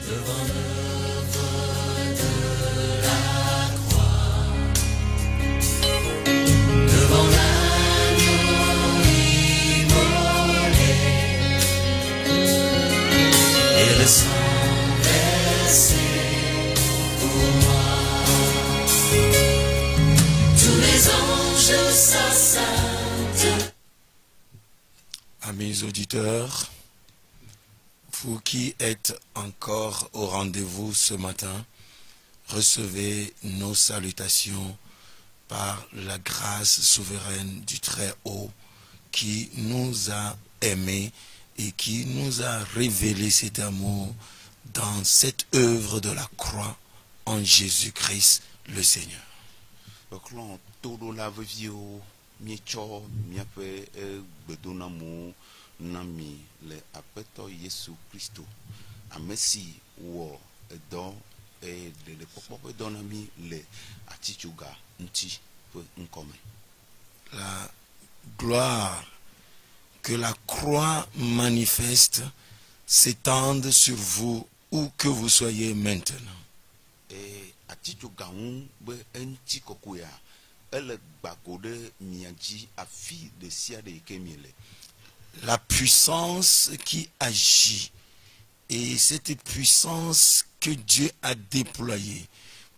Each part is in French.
devant l'œuvre de la croix, devant l'agneau immolé et le sang versé pour moi. Tous les anges s'assentent. Amis auditeurs, vous qui êtes encore au rendez-vous ce matin, recevez nos salutations par la grâce souveraine du Très-Haut qui nous a aimés et qui nous a révélé cet amour dans cette œuvre de la croix en Jésus-Christ le Seigneur. Nami le apeto Yesu Christo amesi wo edo e de popo donami le atichuga nti pe nkome. La gloire que la croix manifeste s'étende sur vous où que vous soyez maintenant. E atichuga be enti kokuya ele gbagode miaji afi de sia de kemiele. La puissance qui agit et cette puissance que Dieu a déployée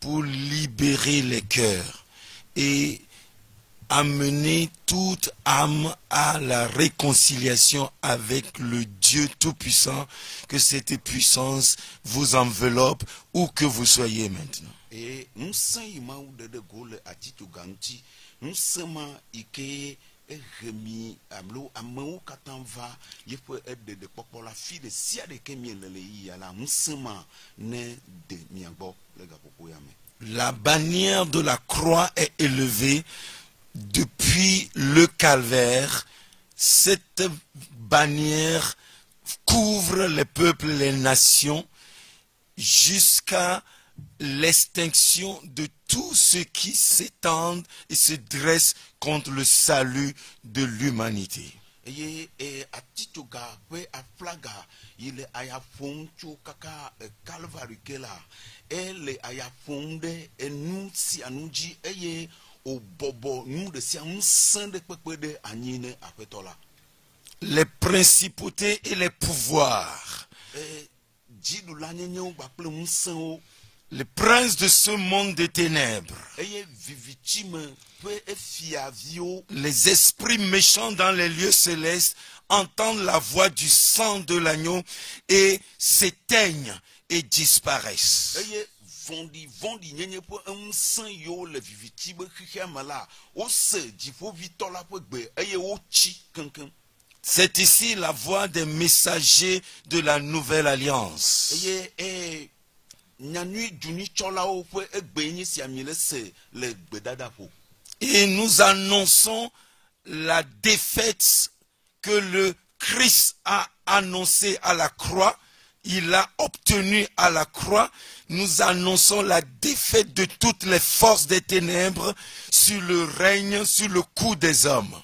pour libérer les cœurs et amener toute âme à la réconciliation avec le Dieu Tout-Puissant, que cette puissance vous enveloppe où que vous soyez maintenant. Et nous sommes de gole atituganti, nous sommes ike remi amlo amou katanva yepo aide de popola fi de sia de kemi lele yala musema ne de miagbo lega popo yame. La bannière de la croix est élevée depuis le calvaire. Cette bannière couvre les peuples, les nations jusqu'à l'extinction de tout ce qui s'étend et se dresse contre le salut de l'humanité. Et atituga we aflaga il aya foncho kaka calvary kela ele aya fonde enu si anuji eye o bobo nu de si un saint de pepe de anine apetola. Les principautés et les pouvoirs, les princes de ce monde des ténèbres, les esprits méchants dans les lieux célestes entendent la voix du sang de l'agneau et s'éteignent et disparaissent. C'est ici la voix des messagers de la nouvelle alliance. Et nous annonçons la défaite que le Christ a annoncée à la croix. Il a obtenu à la croix. Nous annonçons la défaite de toutes les forces des ténèbres sur le règne, sur le cou des hommes.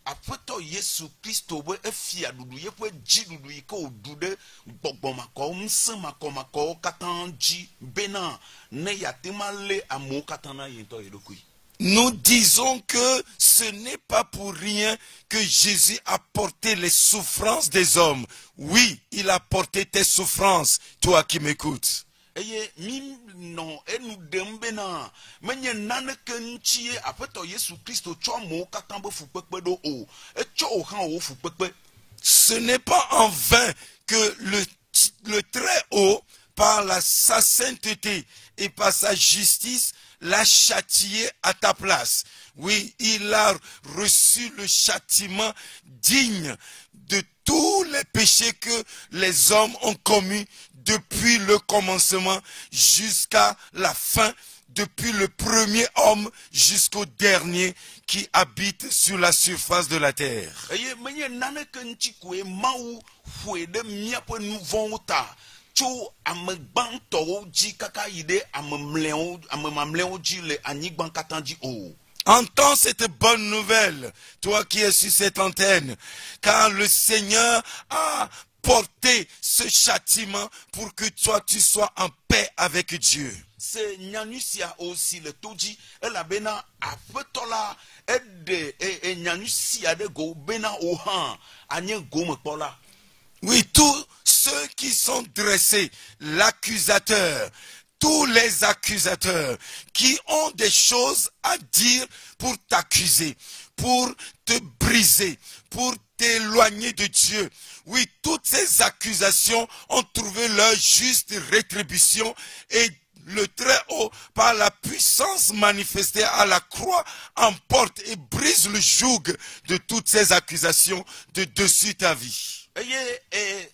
Apoto Yesu Christo we efia dudu yepo ji dudu iko dude gbogboma ko msema ko mako katanji bena ne yatima le amo katana yento edokui. Nous disons que ce n'est pas pour rien que Jésus a porté les souffrances des hommes. Oui, il a porté tes souffrances, toi qui m'écoutes. Eye mi non enu dembena menye nane kenchie apeto Yesu Christo cho mo katambo fupekpe do o e cho o han o fupekpe. Ce n'est pas en vain que le Très-Haut, par sa sainteté et par sa justice, l'a châtié à ta place. Oui, il a reçu le châtiment digne de tous les péchés que les hommes ont commis depuis le commencement jusqu'à la fin, depuis le premier homme jusqu'au dernier qui habite sur la surface de la terre. Entends cette bonne nouvelle, toi qui es sur cette antenne, car le Seigneur a porter ce châtiment pour que toi tu sois en paix avec Dieu. C'est Nyanusia aussi le toji elabena apetola ede e Nyanusia de go bena ohan anye go mepola. Oui, tous ceux qui sont dressés, l'accusateur, tous les accusateurs qui ont des choses à dire pour t'accuser, pour te briser, pour t'éloigner de Dieu. Oui, toutes ces accusations ont trouvé leur juste rétribution et le Très-Haut, par la puissance manifestée à la croix, emporte et brise le joug de toutes ces accusations de dessus ta vie. Eye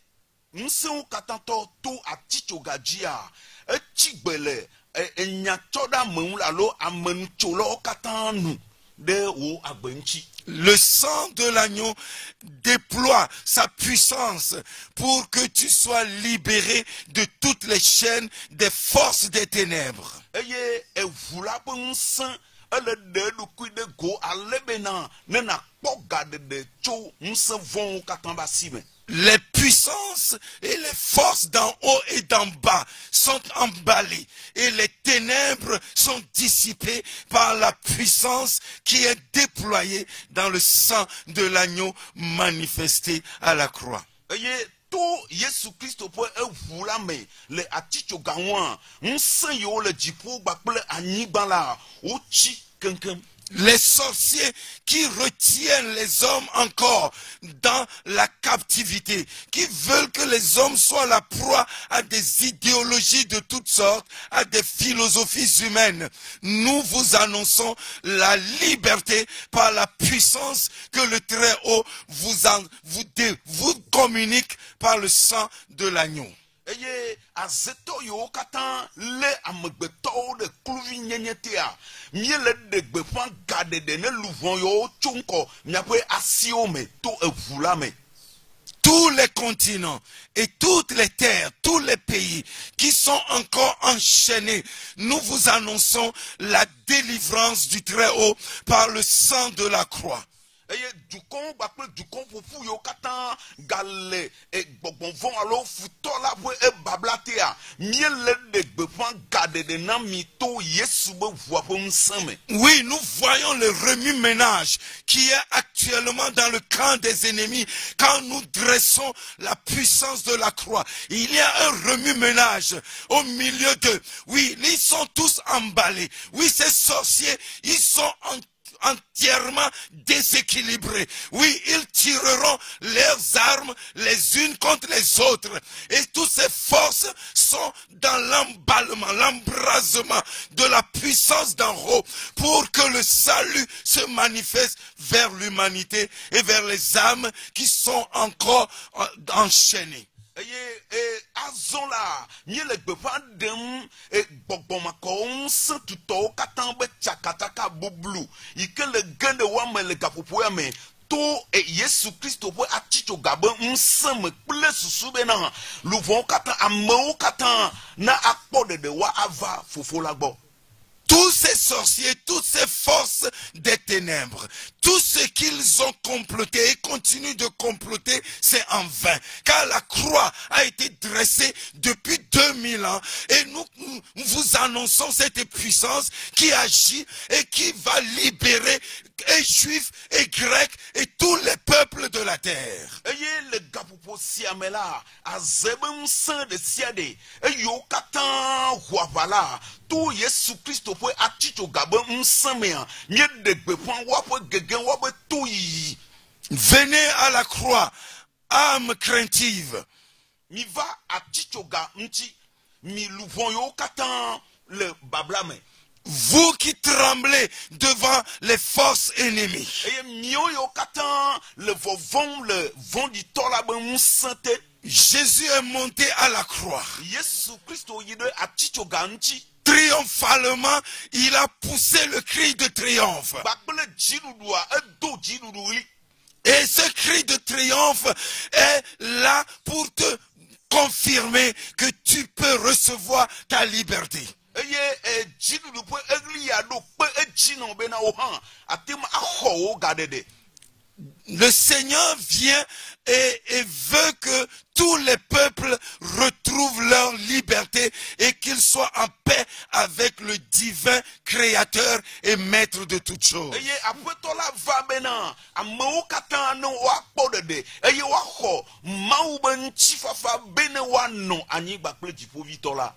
nseu katanto to atichogajia echigbele enyachoda menula lo amencholo katanu de wo agbenchi. Le sang de l'agneau déploie sa puissance pour que tu sois libéré de toutes les chaînes des forces des ténèbres. Eye evula pensen ele de lukui de go alebena nena pogade de cho nse von katamba sime. Les puissances et les forces d'en haut et d'en bas sont emballées et les ténèbres sont dissipées par la puissance qui est déployée dans le sang de l'agneau manifesté à la croix. Eye to Yesu Christo po evula me le atichoga wan nse yo le jipo bakple anyigba la ochi kenkem. Les sorciers qui retiennent les hommes encore dans la captivité, qui veulent que les hommes soient la proie à des idéologies de toutes sortes, à des philosophies humaines. Nous vous annonçons la liberté par la puissance que le Très-Haut vous communique par le sang de l'agneau. Eye azeto yo katan le amegbeto de kluvi nyenyetea miele de gbefan gade de ne louvon yo chunko miape asio me to evula me. Tous les continents et toutes les terres, tous les pays qui sont encore enchaînés, nous vous annonçons la délivrance du Très-Haut par le sang de la croix. Eye dukon bakple dukon popu yo katan gale e gbonvon alo futola bo e bablatea miele de gbefan gade de na mito Yesu be voa po nseme. Oui, nous voyons le remue-ménage qui est actuellement dans le camp des ennemis quand nous dressons la puissance de la croix. Il y a un remue-ménage au milieu d'eux. Oui, ils sont tous emballés. Oui, ces sorciers, ils sont entièrement déséquilibrés. Oui, ils tireront leurs armes les unes contre les autres. Et toutes ces forces sont dans l'emballement, l'embrasement de la puissance d'en haut pour que le salut se manifeste vers l'humanité et vers les âmes qui sont encore enchaînées. Azon la nye le gbefa dem bogbomako nse tuto katan be chakataka bublu ike le gende wame le gapopo ya me to Yesu Christo po aticho gabe nse me kple susu be na louvon katan ameo katan na akpo de wa ava fofo la gbo. Tous ces sorciers, toutes ces forces des ténèbres, tout ce qu'ils ont comploté et continuent de comploter, c'est en vain. Car la croix a été dressée depuis 2000 ans et nous vous annonçons cette puissance qui agit et qui va libérer et juifs et grecs et tous les peuples de la terre. Eye le gapopo siamela azebem san de siade eyo katan huavala to Yesu Christo po aticho gabe msamea mie de gbefan wapo gegen wapo to yi. Venez à la croix, âme craintive. Mi va aticho ga mti mi louvon yo katan le bablame. Vous qui tremblez devant les forces ennemies. Et mio yo katan le vent du tola ben sante. Jésus est monté à la croix. Yesu Christo yide aticho ga mti. Triomphalement, il a poussé le cri de triomphe. Bakbele jinudua edo jinudui. Et ce cri de triomphe est là pour te confirmer que tu peux recevoir ta liberté. Eye jinudu po egli ya do pe ejino be na ohan atem aho gadede. Le Seigneur vient et veut que tous les peuples retrouvent leur liberté et qu'ils soient en paix avec le divin créateur et maître de toutes choses. eye aƒetɔ la va bena amewo katã ne woakpɔ ɖeɖe eye woaxɔ mawu be ŋutifafa be ne woanɔ anyigba kple dziƒovitɔ la.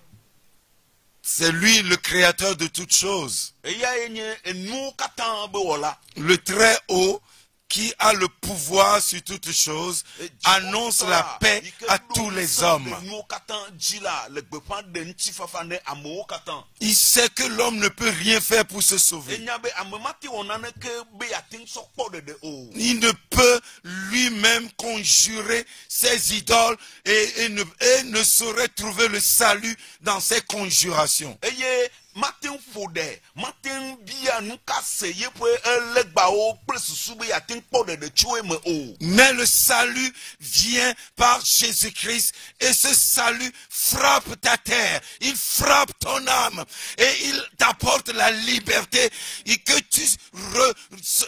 C'est lui le créateur de toutes choses. Eyae nye enuwo katã be wɔla. Le Très-Haut qui a le pouvoir sur toutes choses annonce la paix à tous les hommes. Enuwo katã dzi la le gbeƒã ɖe ŋutifafa ne amewo katã. Il sait que l'homme ne peut rien faire pour se sauver. Enya be ame mate wɔ naneke be yeate ŋu sɔ kpɔ ɖeɖe o. Il ne peut lui-même conjurer ses idoles et ne saurait trouver le salut dans ses conjurations. Eye mate ŋu ƒo ɖe mate ŋu bia nu ka se yeƒe legbawo kple susu be yeate ŋu kpɔ ɖeɖe tso eme o. Mais le salut vient par Jésus-Christ et ce salut frappe ta terre, il frappe ton âme et il t'apporte la liberté et que tu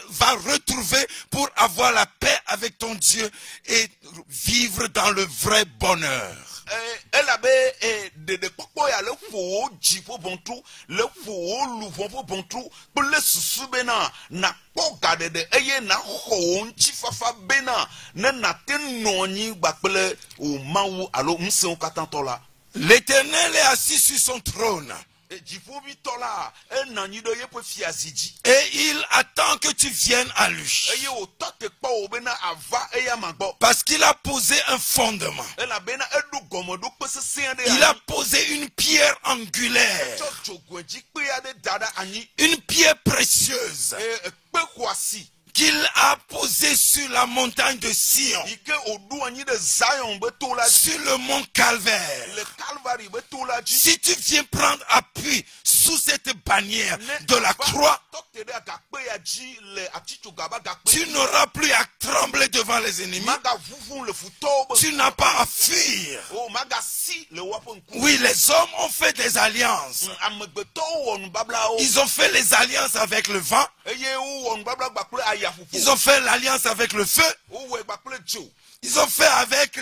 vas retrouver pour avoir la paix avec ton Dieu et vivre dans le vrai bonheur. Elabe ɖeɖekpɔkpɔ ya le ƒo wo dziƒo bɔntru le ƒo wo luʋɔ ƒe bɔntru kple susu bena nakpɔ gaɖeɖe eye naxɔ wo ŋutifafa bena ne nate nɔ anyigba kple o Mawu alo ŋusẽwo katã tɔ la. L'Éternel est assis sur son trône. Dziƒovitɔ la enɔ anyi ɖe yeƒe fiazi dzi. Et il attend que tu viennes à lui. Eye wòtɔ te kpɔ wo bena ava eya ma gbɔ. Parce qu'il a posé un fondement. Elabena eɖo gɔmeɖokpe sesẽ aɖe Il a posé une pierre angulaire. tsɔ dzogoedzikpe aɖe da ɖe anyi. Une pierre précieuse Ekpe xɔasi. qu'il a posée sur la montagne de Sion, Yi ke wòɖo anyi ɖe Zion be to la dzi. sur le mont Calvaire. Le Calvary be to la dzi. Si tu viens prendre appui sous cette bannière de la croix, Tɔte ɖe agakpe ya dzi le atitsoga be agakpe. tu n'auras plus à trembler devant les ennemis. Magavuvu le futɔwo be. Tu n'as pas à fuir. O magasi le woaƒe ŋkume. Oui, les hommes ont fait des alliances. Amegbetɔwo wɔ nubablawo. Ils ont fait les alliances avec le vent. Eye wowɔ nubabla gba kple ayaƒoƒo. Ils ont fait l'alliance avec le feu. Wowɔe gba kple dzo. Ils ont fait avec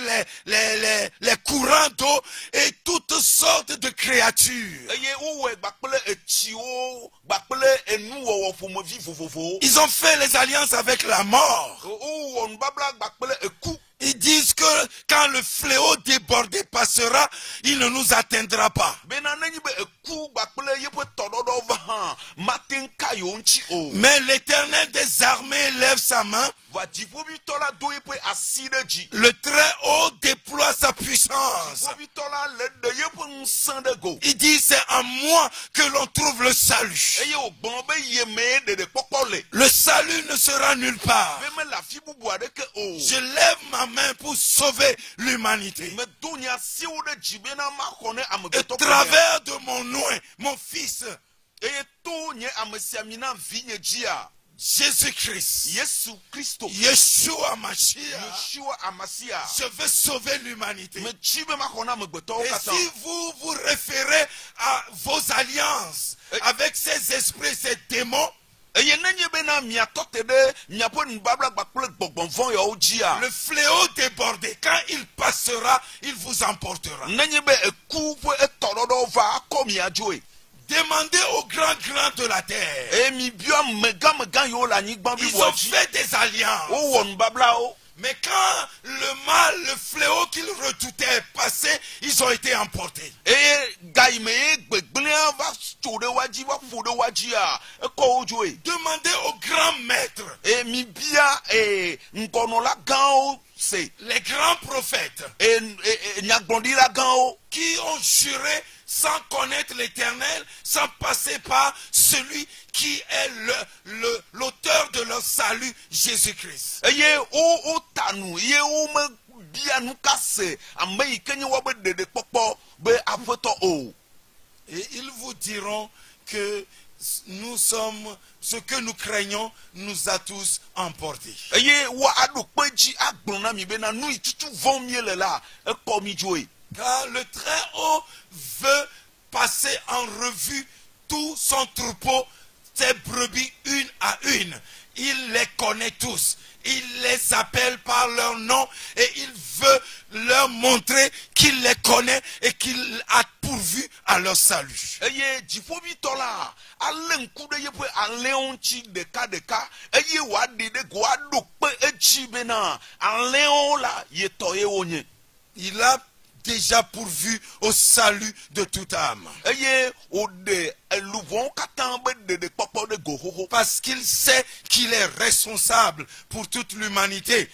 les courants d'eau et toutes sortes de créatures. Eye wowɔe gba kple etsiwo gba kple enuwɔwɔ ƒomevi vovovowo. Ils ont fait les alliances avec la mort. Wowɔ nubabla gba kple eku. Ils disent que quand le fléau débordé passera, il ne nous atteindra pas. Bena nenyi be eku gba kple yeƒe tɔɖɔɖɔ va hã mate ŋu ka yewo ŋuti o. Mais l'Éternel des armées lève sa main. Va dziƒovitɔ la do yeƒe asi ɖe dzi. Le Très-Haut déploie sa puissance. Dziƒovitɔ la le ɖe yeƒe ŋusẽ ɖe go. Il dit, c'est en moi que l'on trouve le salut. Eye wògblɔ be yemee ɖeɖekpɔkpɔ le. Le salut ne sera nulle part. Be mele afi bubu aɖeke o. Je lève ma main pour sauver l'humanité. Medo nye asiwo ɖe dzi bena maxɔ ne Au amegbetɔ ƒe travers de mon nom, mon fils, eye to nye amesiamina vinye dzia. Jésus-Christ, Yesu Kristo. Yeshua Mashiach, Yeshua Amasia. je veux sauver l'humanité. Medzi be maxɔ ne amegbetɔwo Et katã. si vous vous référez à vos alliances avec ces esprits, ces démons, Eye nenye bena miatɔ te ɖe miaƒe nubabla gba kple gbɔgbɔvɔ yawo dzia. le fléau débordé, quand il passera, il vous emportera. Nenye be eku ƒe etɔɖɔɖɔ va akɔ mia dzoe. Demandez aux grands de la terre. Eye mi bia megãmegã yiwo le anyigba Ils blibo ont dzi. fait des alliances. Wowɔ nubablawo. Mais quand le mal, le fléau qu'ils redoutaient est passé, ils ont été emportés. Eye gayime ye gbegblẽa va tso ɖe wa dzi va ƒo ɖe wa dzia ekɔ wo dzoe. Demandez aux grands maîtres, Eye mi bia ŋgɔnɔla gãwo se. les grands prophètes, Nyagblɔɖila gãwo. qui ont juré sans connaître l'Éternel, sans passer par celui qui est l'auteur de leur salut, Jésus-Christ. Eye wota nu ye womebia nu ka se ame yi ke nye woabe ɖeɖekpɔkpɔ be aƒetɔ o. Et ils vous diront que nous sommes, ce que nous craignons nous a tous emportés. Eye wa aɖo kpe dzi agblɔ na mi bena nu yi tutu vɔm miele la ekɔ mi dzoe. Car le Très-Haut veut passer en revue tout son troupeau, ses brebis une à une. il les connaît tous. Il les appelle par leur nom et il veut leur montrer qu'il les connaît et qu'il a pourvu à leur salut. eye dziƒoʋĩtɔ la alé ŋku ɖe yeƒe alẽwo ŋuti ɖekaɖeka eye wòaɖi ɖe go aɖo kpe edzi bena alẽwo la yetɔ ye wonye. Il a déjà pourvu au salut de toute âme. Eye wòɖe eluvɔwo katã be ɖeɖekpɔkpɔ ɖe go xoxo. Parce qu'il sait qu'il est responsable pour toute l'humanité,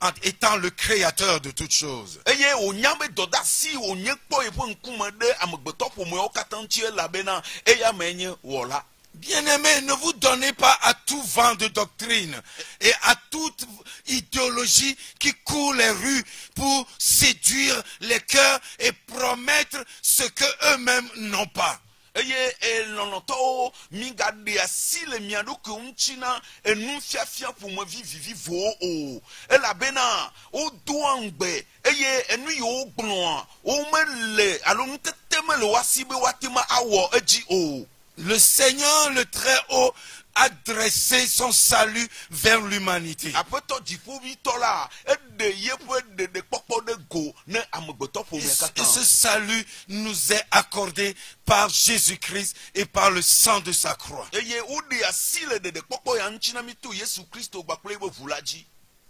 en étant le créateur de toutes choses. Eye wònya be dɔdasi wònye kpɔ yeƒe ŋkume ɖe amegbetɔƒomewo katã ŋuti elabena eya mee nye wɔla. Bien-aimés, ne vous donnez pas à tout vent de doctrine et à toute idéologie qui court les rues pour séduire les cœurs et promettre ce que eux-mêmes n'ont pas. Eye elɔlɔtɔwo migaɖe asi le mia ɖokui ŋuti na enufiafia ƒomevi vivivowo o elabena wodoa ŋugbe eye enu yiwo gblɔa womele alo nutete mele woasi be woate ma awɔ edzi o. Le Seigneur, le Très-Haut, a dressé son salut vers l'humanité. Aƒetɔ dziƒoʋĩtɔ la eɖe yeƒe ɖeɖekpɔkpɔ ɖe go ne amegbetɔƒome Et katã. ce salut nous est accordé par Jésus-Christ et par le sang de sa croix. Eye woɖe asi le ɖeɖekpɔkpɔ ya ŋuti na mi to Yesu Kristo kpakple eƒe ʋu la dzi.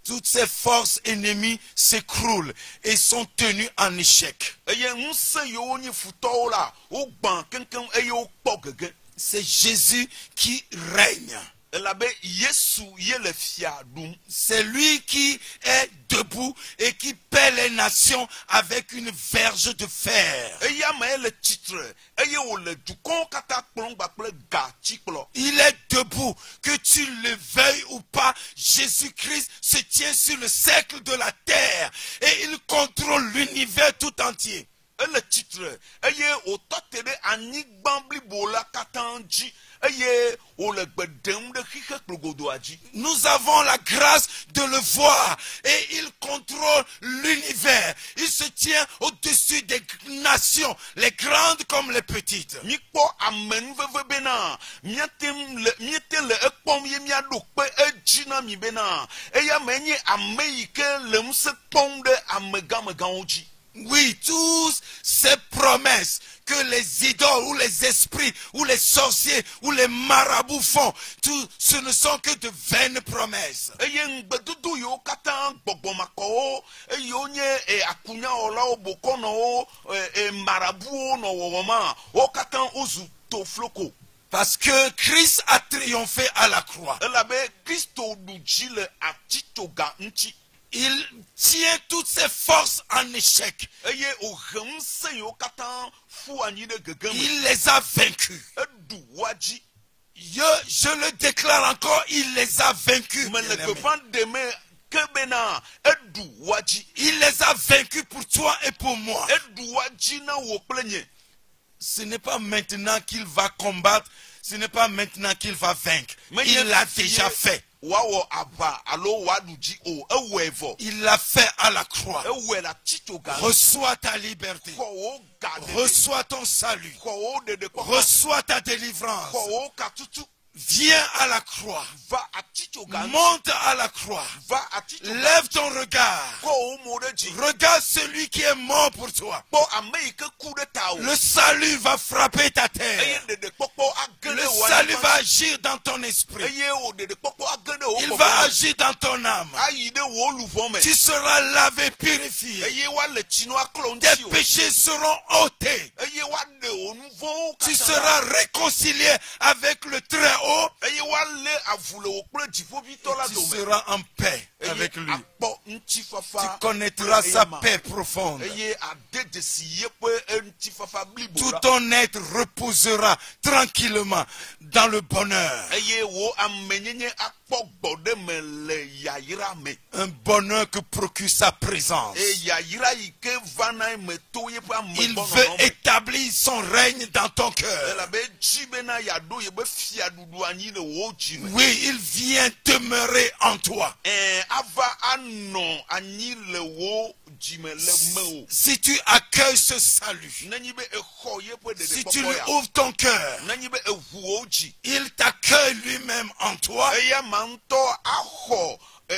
Toutes ces forces ennemies s'écroulent et sont tenues en échec. Eye ŋusẽ yiwo nye futɔwo la wogbã keŋkeŋ eye wokpɔ gege. C'est Jésus qui règne. Elabe Yesu ye le fia ɖum. C'est lui qui est debout et qui paie les nations avec une verge de fer. Eya me le tsitre eye wòle dukɔwo katã kplɔm kpakple gatsikplɔ. Il est debout, que tu le veuilles ou pas. Jésus-Christ se tient sur le cercle de la terre et il contrôle l'univers tout entier. Ele tsitre eye wòtɔ te ɖe anyigba blibo la katã dzi eye wòle gbe ɖem ɖe xixe kplogodoa dzi. Nous avons la grâce de le voir et il contrôle l'univers. Il se tient au-dessus des nations, les grandes comme les petites. Mikpɔ amenuveve bena miete le ekpɔm ye miaɖo kpe edzi na mi bena eya me nye ame yi ke le ŋusẽ kpɔm ɖe amegamegãwo dzi. Oui, tous ces promesses que les idoles ou les esprits ou les sorciers ou les marabouts font, tout, ce ne sont que de vaines promesses. Eye ŋugbedodo yiwo katã gbɔgbɔmakɔwo eye wonye akunyawɔlawo bokɔnɔwo marabuwo nɔ wɔwɔ ma wo katã wozu tofloko. Parce que Christ a triomphé à la croix. Elabe Kristo ɖu dzi le atitsoga ŋuti. Il tient toutes ses forces en échec. Eye wòhe ŋusẽ yiwo katã fu anyi ɖe gege me. Il les a vaincus. Eɖu woa dzi. Je le déclare encore, il les a vaincus. Me le bien-aimés. gbeƒã ɖeme ke bena eɖu woa dzi. Il les a vaincus pour toi et pour moi. Eɖu woa dzi na wò kple nye. Ce n'est pas maintenant qu'il va combattre, ce n'est pas maintenant qu'il va vaincre. Mais Il l'a déjà fait. Wawɔ aʋa alo woaɖu dzi o ewɔe vɔ. Il l'a fait à la croix. Ewɔe le atitsoga ŋu. Reçois ta liberté. Xɔ wo ga ɖeɖe. Reçois ton salut. Xɔ wo ɖeɖekpɔkpɔ. Reçois ta délivrance. Xɔ wo katutu. Viens à la croix. Va atitsoga ŋu. Monte à la croix. Va atitsoga. Lève ton regard. Kɔ wo mo ɖe dzi. Regarde celui qui est mort pour toi. Kpɔ ame yi ke ku ɖe ta o. Le salut va frapper ta Eye terre. ɖeɖekpɔkpɔ age Le ɖe wò salut anyigba. va agir dans ton esprit. Eye wò ɖeɖekpɔkpɔ age ɖe wò Il kɔkɔ va me. agir dans ton âme. Ayi ɖe wò luvɔ me. Tu seras lavé, purifié. Eye woale tsinu aklɔ Tes ŋuti o. péchés seront ôtés. Eye woaɖe wò nu vɔ̃wo Tu katã. seras réconcilié avec le Très-Haut. Eye woalé avu le wò kple dziƒoʋĩtɔ la Tu dome. seras en paix Eye avec lui. akpɔ ŋutifafa. Tu connaîtras kple sa eyama. paix profonde. Eye ade dzesi yeƒe ŋutifafa blibo Tout la. ton être reposera tranquillement dans le bonheur. Eye wò amenyenye akpɔ gbɔɖe me le yayra me. Un bonheur que procure sa présence. Eye yayra yi ke vana me to yeƒe Il amegbɔnɔnɔ veut me. établir son règne dans ton cœur. Elabe edzi bena yeaɖo yebe fiaɖuɖu anyi le wò dzi me. Oui, il vient demeurer en toi. Ava anɔ anyi le wò dzime le me o. Si tu accueilles ce salut, Nenyi be exɔ yeƒe si ɖeɖe tu lui kpɔkpɔ ya. ouvres ton cœur, Nenyi be eʋu wo dzi. il t'accueille lui-même en toi Eya ma ŋutɔ axɔ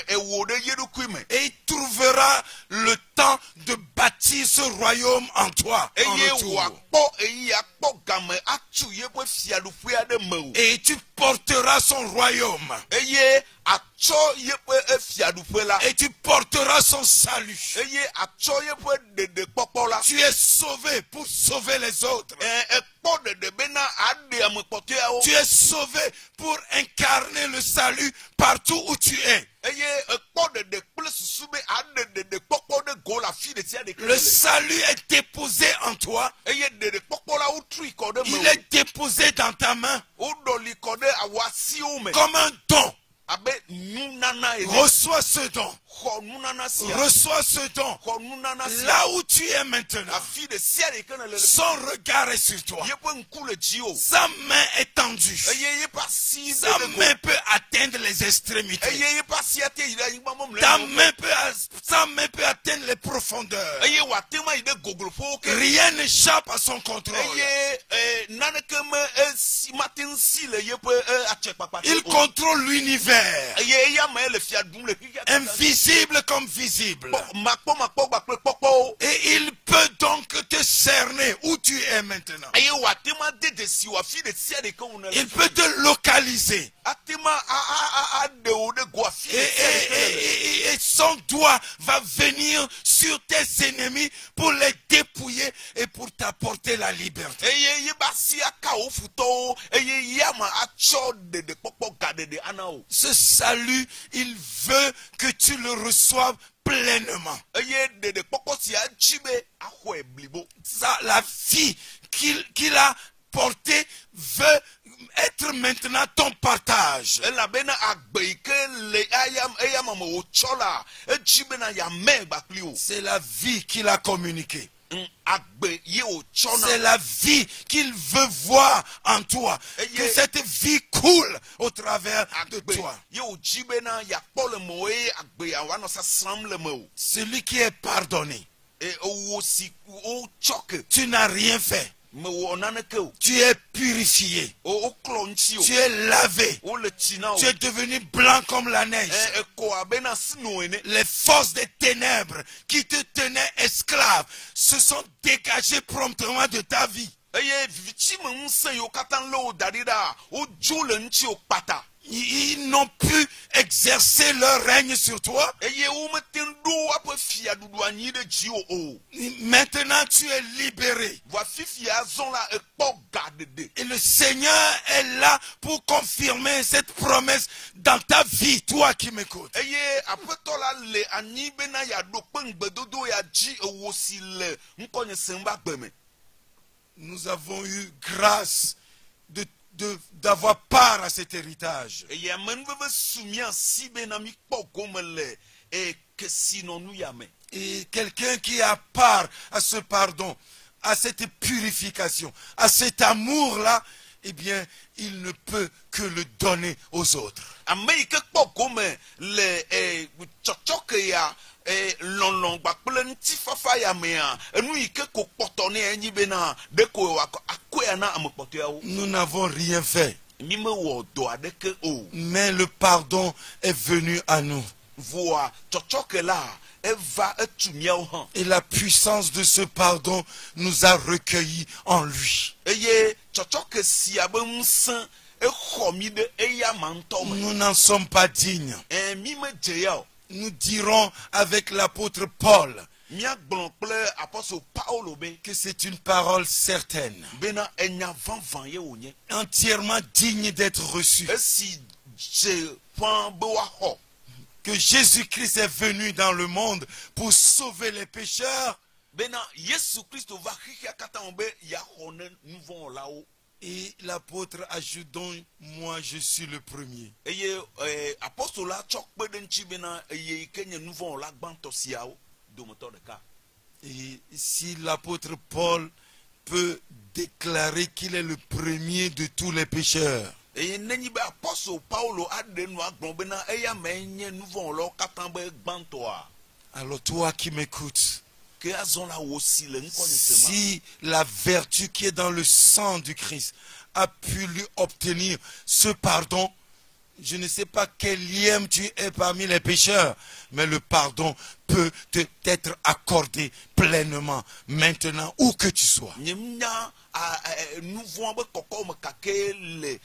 ewo ɖe ye ɖokui me. et il trouvera le temps de bâtir ce royaume en toi. En Eye retour. wòakpɔ eya kpɔ game atu yeƒe fiaɖuƒe aɖe me o. Et tu porteras son royaume. Eye atsɔ yeƒe fiaɖuƒe la. Et tu porteras son salut. Eye atsɔ yeƒe ɖeɖekpɔkpɔ la. Tu es sauvé pour sauver les autres. Ekpɔ ɖeɖe bena aɖe ame kpɔtɔeawo. Tu es sauvé pour incarner le salut partout où tu es. Eye ekpɔ ɖeɖe kple susu be aɖe ɖeɖekpɔkpɔ ɖe go le afi ɖe sia ɖeke Le le. salut est déposé en toi. Eye ɖeɖekpɔkpɔ la wotrui kɔ ɖe Il me. est déposé dans ta main Woɖɔli kɔ ɖe awɔ asiwo me. comme un don. Abe nunana ene. Reçois ce don. Xɔ nunana sia. Reçois ce don. Xɔ nunana sia. Là où tu es maintenant, Afi ɖe sia ɖeke ne le le. son regard est sur toi. Yeƒe ŋku le dzi o. Sa main est tendue. Eye yeƒe asi Sa ɖe ɖe go. main peut atteindre les extrémités. Eye yeƒe asi ate yi ɖe anyigba mɔmlɔ. Sa main peut atteindre les profondeurs. Eye wòate ma yi ɖe gogloƒewo ke. Rien n'échappe à son contrôle. Eye naneke mate ŋu si le yeƒe atsɛkpakpa te Il o. contrôle l'univers, Eye eya me le fia ɖum le xixia katã. invisible comme visible. Makpɔmakpɔ gbakple kpɔkpɔwo. Et il peut donc te cerner où tu es maintenant. Eye wòate ma de desi wò afi ɖe sia ɖeke wo ne le. Il peut te localiser. Ate ma aɖe wo ɖe go afi ɖe sia ɖeke le. Et son doigt va venir sur tes ennemis pour les dépouiller et pour t'apporter la liberté. Eye yebe asi aka wo futɔwo. Eye ya ma atsɔ ɖeɖekpɔkpɔ ga ɖeɖe ana wo. Ce salut, il veut que tu le reçoives pleinement. Eye ɖeɖekpɔkpɔ sia dzi be axɔe blibo. Ça, la vie qu'il a portée veut être maintenant ton partage. Elabena agbe yi ke le eya me wotsɔ la edzi bena yame gbakpli wo. C'est la vie qu'il a communiquée. Agbe ye wotsɔ C'est na. la vie qu'il veut voir en toi. Que cette vie coule au travers de Agbe toi. ye wodzi bena yakpɔ le me wo eye agbe ya woanɔ sasram le me o. Celui qui est pardonné, Wo si wotsɔ ke. tu n'as rien fait. Me wɔ naneke o. Tu es purifié. Woklɔ ŋuti o. Tu es lavé. Wole tsi na o. Tu es devenu blanc comme la neige. Ekɔ abena sino ene. Les forces des ténèbres qui te tenaient esclave se sont dégagées promptement de ta vie. Eye vivitsi me ŋusẽ yiwo katã lé wo da ɖi ɖa wodzo le ŋuti o kpata. Ils n'ont pu exercer leur règne sur toi. Eye womete ŋu ɖo woaƒe fiaɖuɖu anyi ɖe dziwò o. Maintenant, tu es libéré. Voa fifia azɔ la ekpɔ ga ɖeɖe. Et le Seigneur est là pour confirmer cette promesse dans ta vie, toi qui m'écoutes. Eye aƒetɔ la le anyi bena yaɖo kpe ŋugbedodo ya dzi ewo si le ŋkɔnye sem ba gbe me. Nous avons eu grâce d'avoir part à cet héritage. Eye amenuveve su mía si bena mi kpɔ gome le kesinɔnu ya me. Et quelqu'un qui a part à ce pardon, à cette purification, à cet amour-là, eh bien, il ne peut que le donner aux autres. Ame yi ke kpɔ gome le tsɔtsɔke ya lɔlɔ gbakple ŋutifafa ya mea enu yi ke ko kpɔtɔ ne enyi bena ɖeko akɔe ya na ame kpɔtɔeawo. Nous n'avons rien fait, Mi me wɔ dɔ aɖeke o. mais le pardon est venu à nous. Voa tsɔtsɔke la eva etu miawo hã. Et la puissance de ce pardon nous a recueillis en lui. Eye tsɔtsɔke sia be ŋusẽ exɔ mi ɖe eya ma ŋutɔ me. Nous n'en sommes pas dignes. Mi me dze ya o. Nous dirons avec l'apôtre Paul Míagblɔ kple apɔstol Paulo be que c'est une parole certaine, bena enya vavã ye wònye. entièrement digne d'être reçue. Esi dze ƒã be woaxɔ. Que Jésus-Christ est venu dans le monde pour sauver les pécheurs. Bena Yesu Kristo va xixia katã me be yaxɔ ne nu vɔ̃ wɔlawo. Et l'apôtre ajoute donc, moi je suis le premier. Eye apɔstol la tsɔ kpe ɖe ŋuti bena eye yi ke nye nu vɔ̃ wɔla gbãtɔ siawo dometɔ ɖeka. Et si l'apôtre Paul peut déclarer qu'il est le premier de tous les pécheurs, Eye nenyi be apɔstol Paulo aɖe nu agblɔ bena eya me nye nu vɔ̃ wɔlawo katã be gbãtɔa. Alors toi qui m'écoutes, ke azɔ la wo si le ŋkɔ nye sema. si la vertu qui est dans le sang du Christ a pu lui obtenir ce pardon, je ne sais pas quel lien tu es parmi les pécheurs, mais le pardon peut t'être accordé pleinement, maintenant, où que tu sois. Nyemnya nuvɔ be kɔkɔ me kake le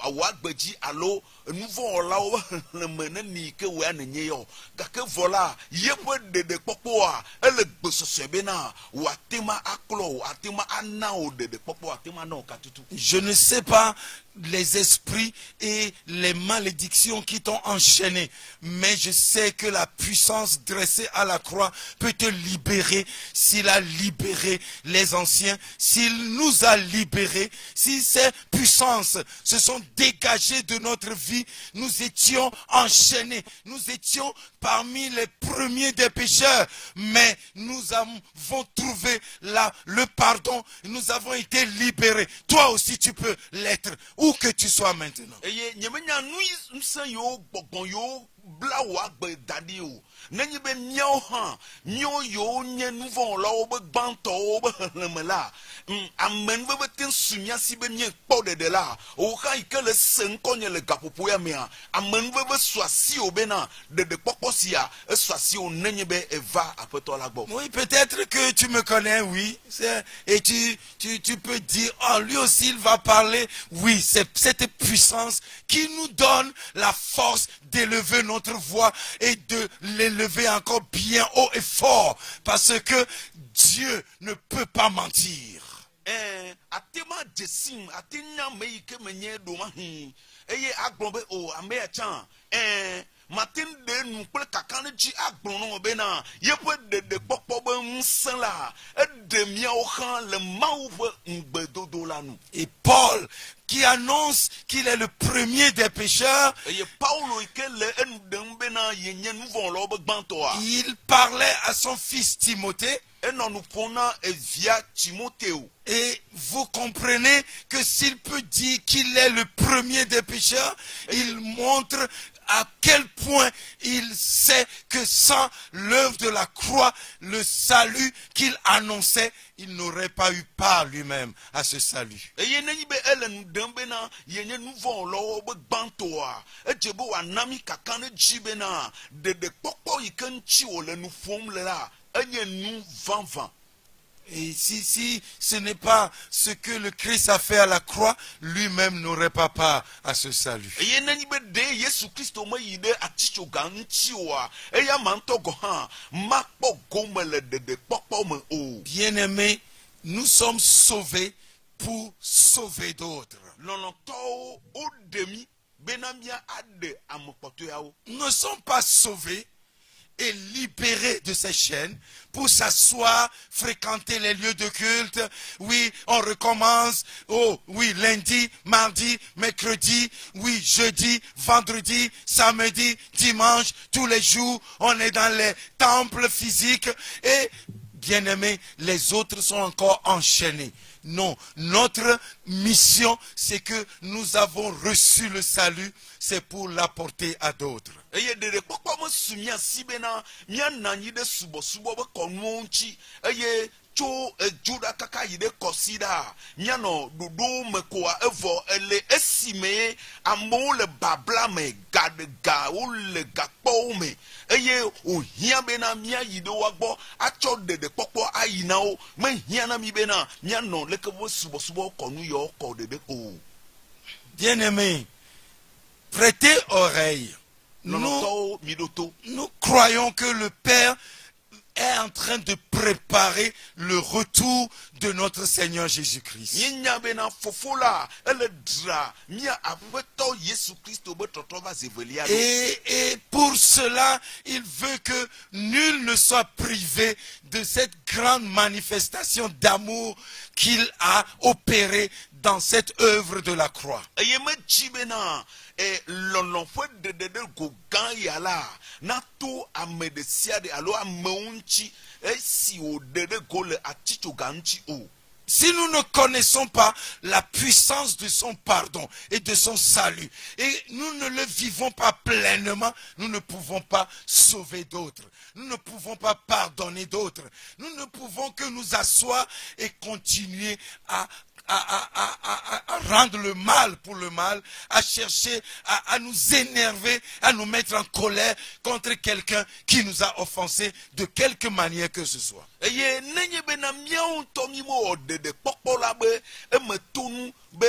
awo agbedzi alo nuvɔ wɔlawo le me ne ni ke woa nenye yɔ gake vɔ la yeƒe ɖeɖekpɔkpɔa ele gbesɔsɔe bena woatema akplɔ woatema ana wo ɖeɖekpɔkpɔ woatema na wo katutu. Je ne sais pas les esprits et les malédictions qui t'ont enchaîné, mais je sais que la puissance dressée à la croix peut te libérer. S'il a libéré les anciens, s'il nous a libérés, si ces puissances se sont dégagées de notre vie, nous étions enchaînés, nous étions parmi les premiers des pécheurs, mais nous avons trouvé le pardon, nous avons été libérés. Toi aussi tu peux l'être, où que tu sois maintenant. Eye nyemenya nu ŋusẽ yiwo gbɔgbɔ yiwo bla wo agbe da ɖi o. Nenye be míawo hã míawo yiwo nye nuvɔwɔlawo be gbãtɔwo be xexlẽme la, ame nu be te su mía si be míekpɔ ɖeɖe la, wo hã yi ke le se ŋkɔnye le gaƒoƒo ya mea, ame nu be su asi wo bena ɖeɖekpɔkpɔ sia esu asi wo nenye be eva aƒetɔ la gbɔ. Oui, peut-être que tu me connais, oui, et tu peux dire, oh, lui aussi il va parler. Oui, c'est cette puissance qui nous donne la force d'élever notre voix et de l'élever encore bien haut et fort, parce que Dieu ne peut pas mentir. Atema jesim atenya me yi ke menye do ma hi eye agblɔ be o ame ya tsa matin de nu kple kakane dzi agblɔ no be na yeƒe ɖeɖekpɔkpɔ be ŋusẽ la eɖe miawo hã le Mawu ƒe ŋugbedodo la nu. Et Paul qui annonce qu'il est le premier des pécheurs, eye Paulo yi ke le enu ɖem bena yenye nuvɔwɔlawo be gbãtɔa. il parlait à son fils Timothée. Enɔ nu ƒom na evia Timothée. Et vous comprenez que s'il peut dire qu'il est le premier des pécheurs, il montre à quel point il sait que sans l'œuvre de la croix, le salut qu'il annonçait, il n'aurait pas eu part lui-même à ce salut. Eye nenyi be ele nu ɖem bena yenye nuvɔwɔlawo be gbãtɔa, edze be wòana mi kaka ne dzi bena ɖeɖekpɔkpɔ yi ke ŋuti wòle nu ƒom le la, enye nu vãvã. Et si ce n'est pas ce que le Christ a fait à la croix, lui-même n'aurait pas part à ce salut. Eye nenyi be ɖe Yesu Kristo me yi ɖe atitsoga ŋuti oa, eya ma ŋutɔ gɔ hã makpɔ gome le ɖeɖekpɔkpɔ me o. Bien-aimés, nous sommes sauvés pour sauver d'autres. Lɔlɔtɔwo woɖe mi bena mía aɖe ame kpɔtɔeawo. Nous ne sommes pas sauvés et libérés de ces chaînes pour s'asseoir, fréquenter les lieux de culte. Oui, on recommence. Oh, oui, lundi, mardi, mercredi, oui, jeudi, vendredi, samedi, dimanche, tous les jours, on est dans les temples physiques et, bien-aimés, les autres sont encore enchaînés. Non, notre mission, c'est que nous avons reçu le salut, c'est pour l'apporter à d'autres. Eye ɖeɖekpɔkpɔ me su mía si bena míanɔ anyi ɖe subɔsubɔ be kɔnuwo ŋuti eye tso edzo ɖa kaka yi ɖe kɔsi ɖa míanɔ ɖoɖo me koa evɔ ele esime amewo le babla me gawo le gakpɔwo me eye wòhiã bena míayi ɖe woa gbɔ atsɔ ɖeɖekpɔkpɔ ayi na wo mehiã na mi bena míanɔ leke be subɔsubɔ kɔnu yawo kɔ ɖeɖe o. Bien-aimés, prêtez oreille. Nous croyons que le Père est en train de préparer le retour de notre Seigneur Jésus-Christ. Et pour cela, il veut que nul ne soit privé de cette grande manifestation d'amour qu'il a opérée dans cette œuvre de la croix. si nous ne connaissons pas la puissance de son pardon et de son salut, et nous ne le vivons pas pleinement, nous ne pouvons pas sauver d'autres. Nous ne pouvons pas pardonner d'autres. Nous ne pouvons que nous asseoir et continuer à rendre le mal pour le mal, à chercher à nous énerver, à nous mettre en colère contre quelqu'un qui nous a offensés de quelque manière que ce soit. Eye nenye be na miawo ntɔ mi mo wɔ ɖeɖe kpɔkpɔ la be eme to nu be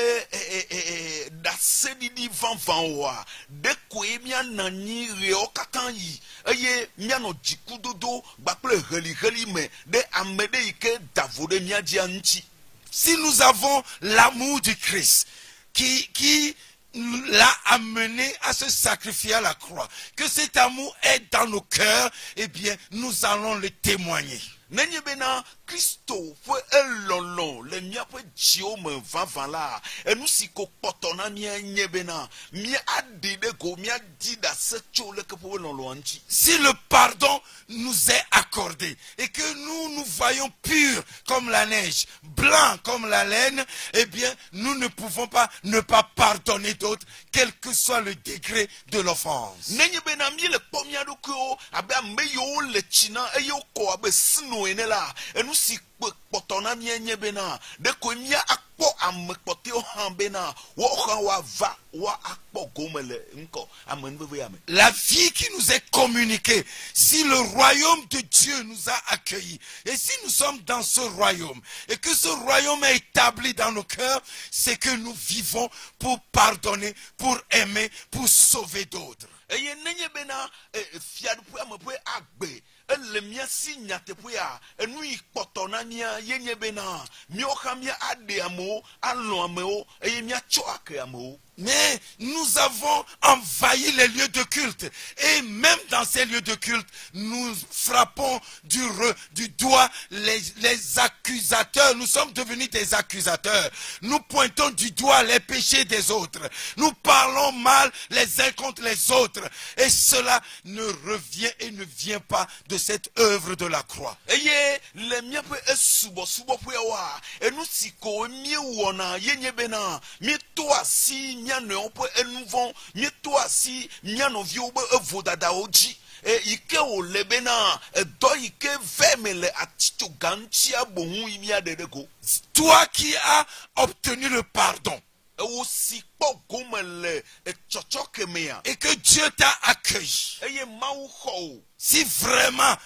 daseɖiɖi vanvan oa ɖe koe miana nyi ɣewo katã yi eye mianɔ dzikudodo gbakple heliheli me ɖe ame ɖe yi ke da vo ɖe mia dzia ŋuti. Si nous avons l'amour du Christ qui l'a amené à se sacrifier à la croix, que cet amour est dans nos cœurs, eh bien, nous allons le témoigner. Nenye bena Kristo ƒe elɔlɔ le miaƒe dziwo me vavã la, enu si ko kpɔtɔ na mia nye bena mia aɖi ɖe go miadi ɖase tso leke ƒe lɔlɔa ŋuti. Si le pardon nous est accordé et que nous voyons purs comme la neige, blancs comme la laine, eh bien, nous ne pouvons pas ne pas pardonner d'autres, quel que soit le degré de l'offense. Nenye bena mi le kpɔ mia ɖokuiwo abe ame yiwo le tsina eye wokɔ abe sino ene la, enu si kpɔtɔ na mia nye bena ɖe ko mia akpɔ ame kpɔtɔewo hã bena woawo woava woakpɔ gome le ŋkɔ ame nuveve ya me. La vie qui nous est communiquée, si le royaume de Dieu nous a accueillis, et si nous sommes dans ce royaume, et que ce royaume est établi dans nos cœurs, c'est que nous vivons pour pardonner, pour aimer, pour sauver d'autres. Eye nenye bena fiaɖuƒe ameƒe agbe ele mia si nyateƒea enu yi kpɔtɔ na mia yenye bena miawo hã mia aɖe amewo alɔ amewo eye miatsɔ ake amewo. Mais nous avons envahi les lieux de culte. Et même dans ces lieux de culte, nous frappons du doigt les accusateurs. Nous sommes devenus des accusateurs. Nous pointons du doigt les péchés des autres. Nous parlons mal les uns contre les autres. Et cela ne revient et ne vient pas de cette œuvre de la croix. Eye le miaƒe esubɔsubɔƒeawoa enu si ko miewɔna yenye bena mieto asi mianɔewo ƒe enu vɔ mieto asi mianɔviwo ƒe evodadawo dzi. Yi ke wòle bena edɔ yi ke ve me le atitsoga ŋutia boŋu yi mia ɖe ɖe go. Toi qui as obtenu le pardon, Ewo si kpɔ gome le etsɔtsɔ kemea, et que Dieu t'a accueilli, eye Mawu xɔ o. si vraiment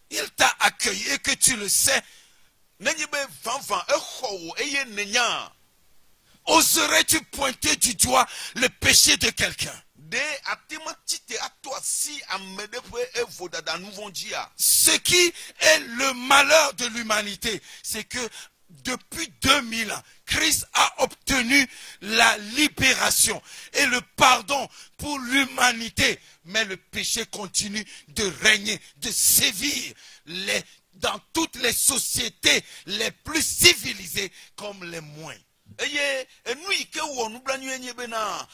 il t'a accueilli et que tu le sais, Nenye be vanvan exɔ o eye nenya, oserais-tu pointer du doigt le péché de quelqu'un? de atema tite ato asi ame ɖe ƒe evodada nu vɔ̃ dzia. Ce qui est le malheur de l'humanité, c'est que depuis 2000 ans, Christ a obtenu la libération et le pardon pour l'humanité. Mais le péché continue de régner, de sévir dans toutes les sociétés les plus civilisées comme les moins. Eye enu yi ke wɔ nublanui nye bena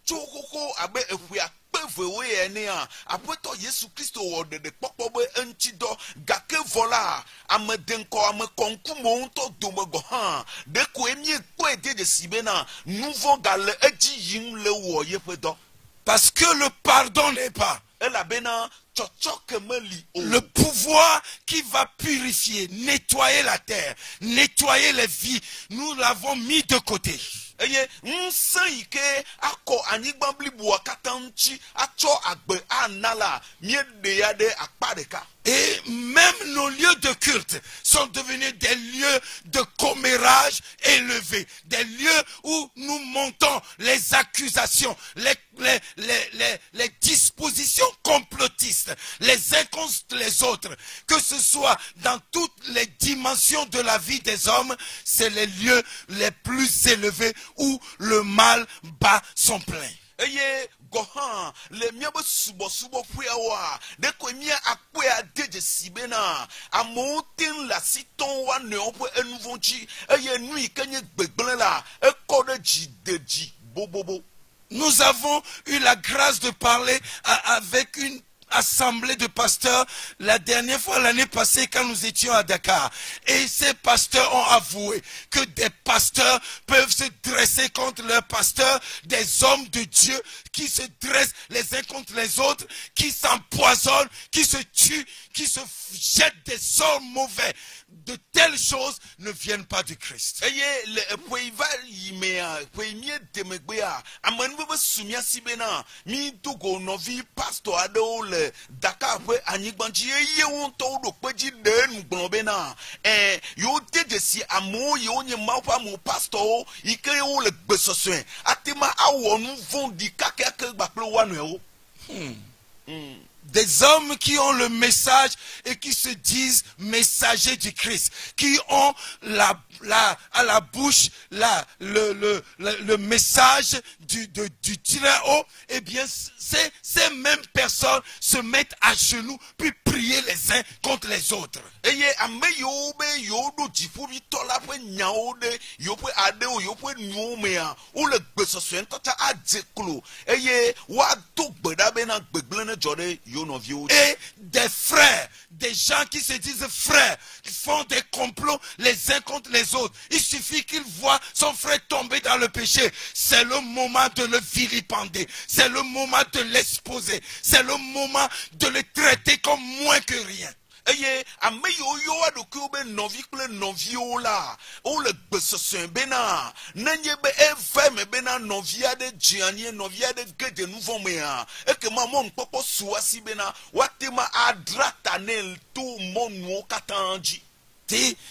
tso koko abe eƒe akpevewoe enea aƒetɔ Yesu Kristo wɔ ɖeɖe kpɔkpɔ be eŋutidɔ gake vɔ la ame deŋkɔ ame kɔnkumewo ŋutɔ dome gɔ hã ɖe koe miekpɔe de dzesi bena nu vɔ̃ gale edzi yim le wɔ yeƒe dɔ. Parce que le pardon n'est pas Elabena tsɔtsɔ ke meli o. le pouvoir qui va purifier, nettoyer la terre, nettoyer les vies. Nous l'avons mis de côté. Eye ŋusẽ yi ke akɔ anyigba bliboa katã ŋuti atsɔ agbe ana la mieɖea ɖe akpa ɖeka. Et même nos lieux de culte sont devenus des lieux de commérage élevés, des lieux où nous montons les accusations, les dispositions complotistes, les uns contre les autres, que ce soit dans toutes les dimensions de la vie des hommes, c'est les lieux les plus élevés où le mal bat son plein. Eye gɔhã le miabe subɔsubɔƒeawoa ɖe koe mia akpɔe ade dzesi bena amewo te ŋu le asi tɔm woanɔewo ƒe enu vɔ̃ dzi eye nu yi ke nye gbegblẽ la ekɔ ɖe dzi de dzi bobobo. Nous avons eu la grâce de parler avec assemblée de pasteurs la dernière fois, l'année passée, quand nous étions à Dakar. Et ces pasteurs ont avoué que des pasteurs peuvent se dresser contre leurs pasteurs, des hommes de Dieu qui se dressent les uns contre les autres, qui s'empoisonnent, qui se tuent, qui se jettent des sorts mauvais. De telles choses ne viennent pas du Christ. Des hommes qui ont le message et qui se disent messagers du Christ, qui ont à la bouche le message du très haut, eh bien ces mêmes personnes se mettent à genoux puis prier les uns contre les autres. Et des frères, des gens qui se disent frères, qui font des complots les uns contre les autres. Il suffit qu'ils voient son frère tomber dans le péché. C'est le moment de le vilipender. C'est le moment de l'exposer. C'est le moment de le traiter comme moins que rien. Eye ame yo adoku be novi kple novio la o le gbesoso bena nenye be eve me bena novia de dzianie novia de gede nouveau mea e ke mamon popo suasi bena watema adratanel tout mon katanji.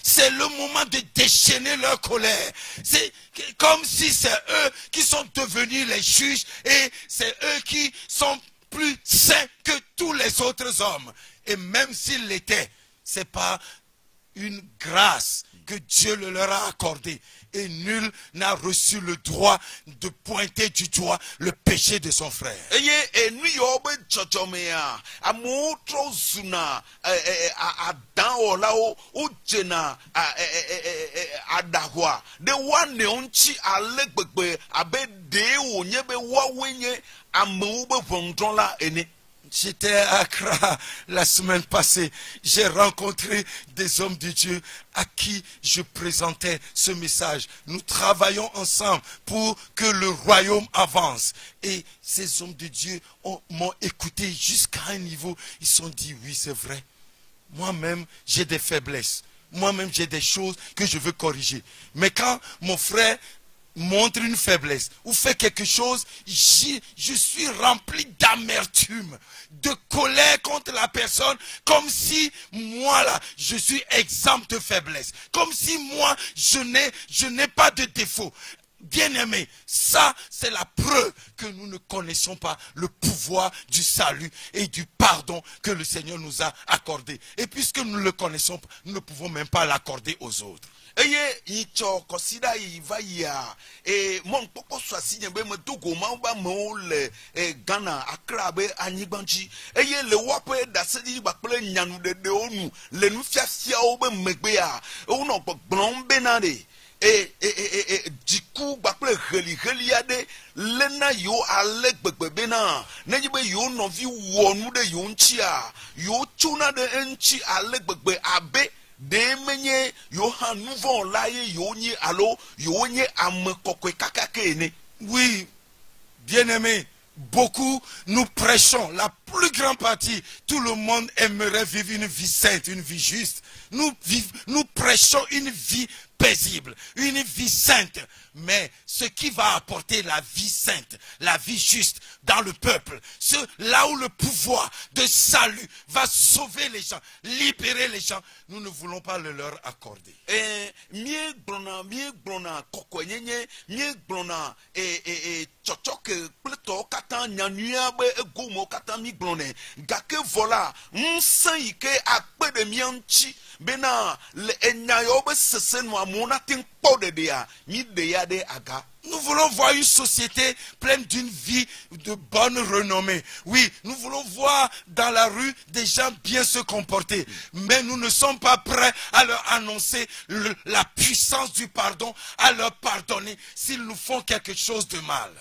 C'est le moment de déchaîner leur colère. C'est comme si c'est eux qui sont devenus les juges et c'est eux qui sont plus saints que tous les autres hommes. Et même s'ils l'étaient, ce n'est pas une grâce que Dieu leur a accordée. Et nul n'a reçu le droit de pointer du doigt le péché de son frère. J'étais à Accra la semaine passée. J'ai rencontré des hommes de Dieu à qui je présentais ce message. Nous travaillons ensemble pour que le royaume avance. Et ces hommes de Dieu m'ont écouté jusqu'à un niveau. Ils se sont dit, oui, c'est vrai. Moi-même, j'ai des faiblesses. Moi-même, j'ai des choses que je veux corriger. Mais quand mon frère montre une faiblesse ou fait quelque chose, je suis rempli d'amertume, de colère contre la personne, comme si moi là, je suis exempt de faiblesse, comme si moi, je n'ai pas de défaut. Bien-aimé, ça c'est la preuve que nous ne connaissons pas le pouvoir du salut et du pardon que le Seigneur nous a accordé. Et puisque nous ne le connaissons pas, nous ne pouvons même pas l'accorder aux autres. Eye icho kosida iva ya mon popo swasi nyembe me togo ma ba mo le Ghana Accra be anyigbanchi eye le wape da sedi ba ple nyanu de onu le nu fiafia o be megbe a o no gbogbon be na de diku ba ple heli ade lena yo ale gbegbe be na neji be yo no vi wonu de yo nchi a yo tuna de nchi ale gbegbe abe de menye Yohan nouveau laye yonye allo yonye am kokwe kakakene. Oui, bien-aimé, beaucoup nous prêchons, la plus grande partie, tout le monde aimerait vivre une vie sainte, une vie juste. Nous prêchons une vie paisible, une vie sainte. Mais ce qui va apporter la vie sainte, la vie juste dans le peuple, là où le pouvoir de salut va sauver les gens, libérer les gens, nous ne voulons pas le leur accorder. Nous voulons voir une société pleine d'une vie de bonne renommée. Oui, nous voulons voir dans la rue des gens bien se comporter. Mais nous ne sommes pas prêts à leur annoncer la puissance du pardon, à leur pardonner s'ils nous font quelque chose de mal.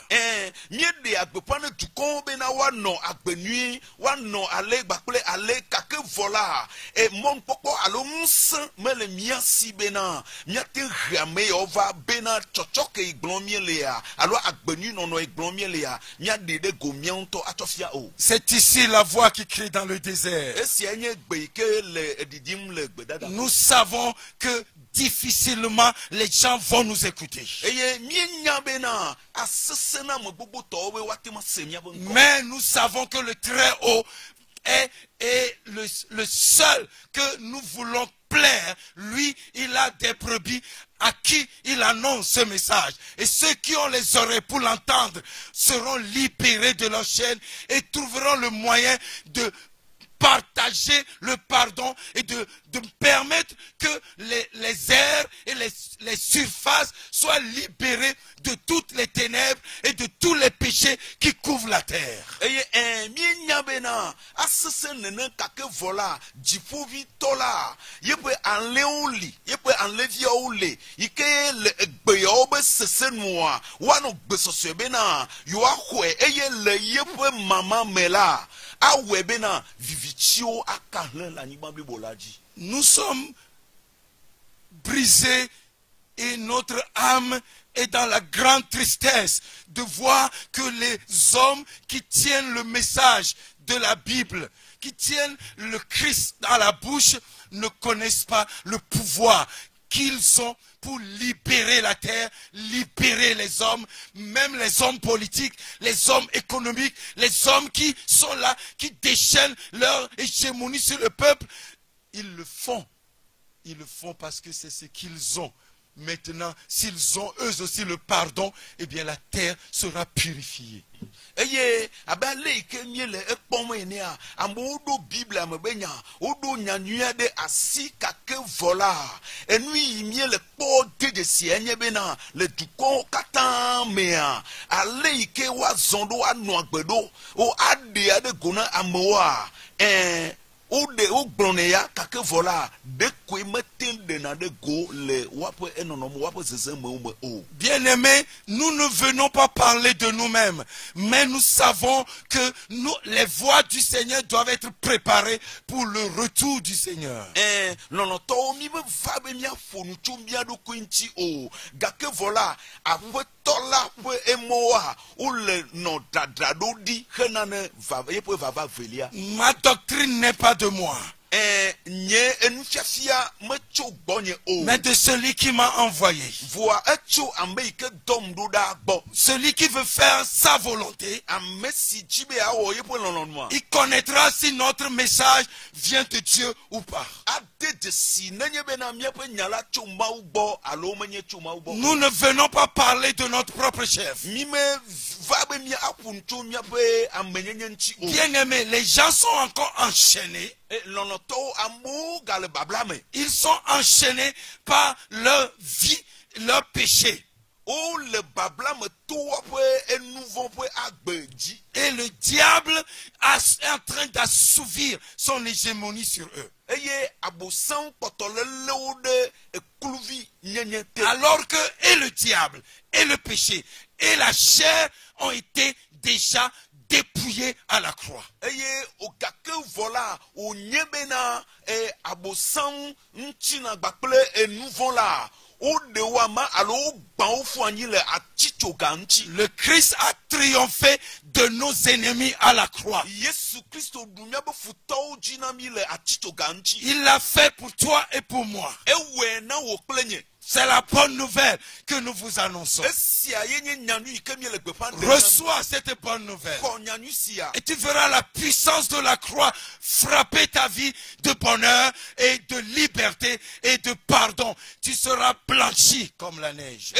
C'est ici la voix qui crie dans le désert. Nous savons que difficilement les gens vont nous écouter. Mais nous savons que le Très-Haut est le seul que nous voulons plaire. Lui, il a des brebis à qui il annonce ce message. Et ceux qui ont les oreilles pour l'entendre seront libérés de leur chaîne et trouveront le moyen de partager le pardon et de permettre que les airs et les surfaces soient libérées de toutes les ténèbres et de tous les péchés qui couvrent la terre. Nous sommes brisés et notre âme est dans la grande tristesse de voir que les hommes qui tiennent le message de la Bible, qui tiennent le Christ à la bouche, ne connaissent pas le pouvoir qu'ils ont pour libérer la terre, libérer les hommes, même les hommes politiques, les hommes économiques, les hommes qui sont là, qui déchaînent leur hégémonie sur le peuple. Ils le font parce que c'est ce qu'ils ont. Maintenant, s'ils ont eux aussi le pardon, eh bien la terre sera purifiée. Bien-aimés, nous ne venons pas parler de nous-mêmes, mais nous savons que les voies du Seigneur doivent être préparées pour le retour du Seigneur. Ma doctrine n'est pas de moi, mais de celui qui m'a envoyé. Celui qui veut faire sa volonté, il connaîtra si notre message vient de Dieu ou pas. Nous ne venons pas parler de notre propre chef. Bien-aimés, les gens sont encore enchaînés. Ils sont enchaînés par leur vie, leur péché. Et le diable est en train d'assouvir son hégémonie sur eux. Alors que et le diable, et le péché, et la chair ont été déjà dépouillés à la croix. Le Christ a triomphé de nos ennemis à la croix. Il l'a fait pour toi et pour moi. C'est la bonne nouvelle que nous vous annonçons. Reçois cette bonne nouvelle. Et tu verras la puissance de la croix frapper ta vie de bonheur et de liberté et de pardon. Tu seras blanchi comme la neige.